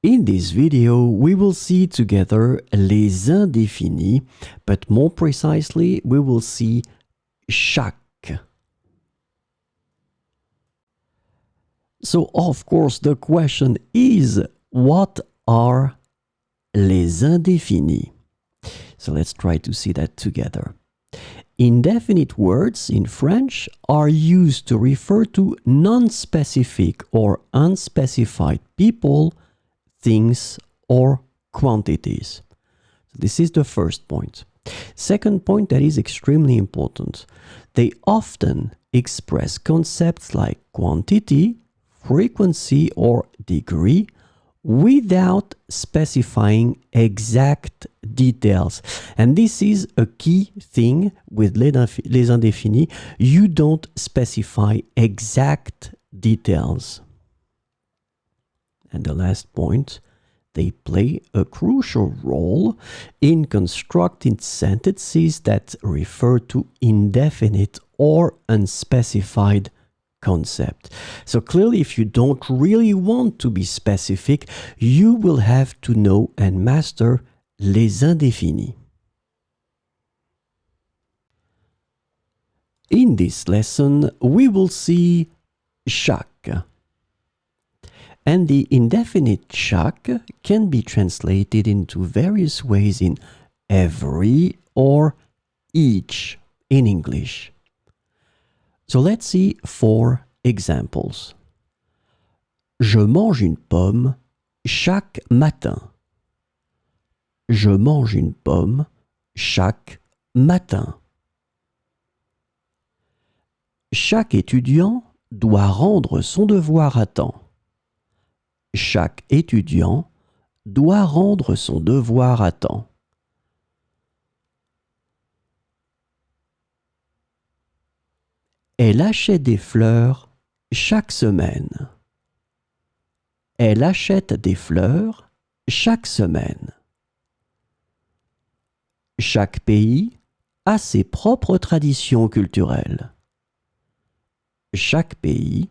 In this video, we will see together les indéfinis, but more precisely, we will see chaque. So, of course, the question is, what are les indéfinis? So let's try to see that together. Indefinite words in French are used to refer to non-specific or unspecified people, things, or quantities. This is the first point. Second point that is extremely important. They often express concepts like quantity, frequency, or degree without specifying exact details. And this is a key thing with les indéfinis. You don't specify exact details. And the last point, they play a crucial role in constructing sentences that refer to indefinite or unspecified concept. So clearly, if you don't really want to be specific, you will have to know and master les indéfinis. In this lesson, we will see chaque. And the indefinite chaque can be translated into various ways in every or each in English. So let's see 4 examples. Je mange une pomme chaque matin. Je mange une pomme chaque matin. Chaque étudiant doit rendre son devoir à temps. Chaque étudiant doit rendre son devoir à temps. Elle achète des fleurs chaque semaine. Elle achète des fleurs chaque semaine. Chaque pays a ses propres traditions culturelles. Chaque pays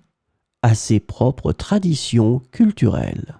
a ses propres traditions culturelles.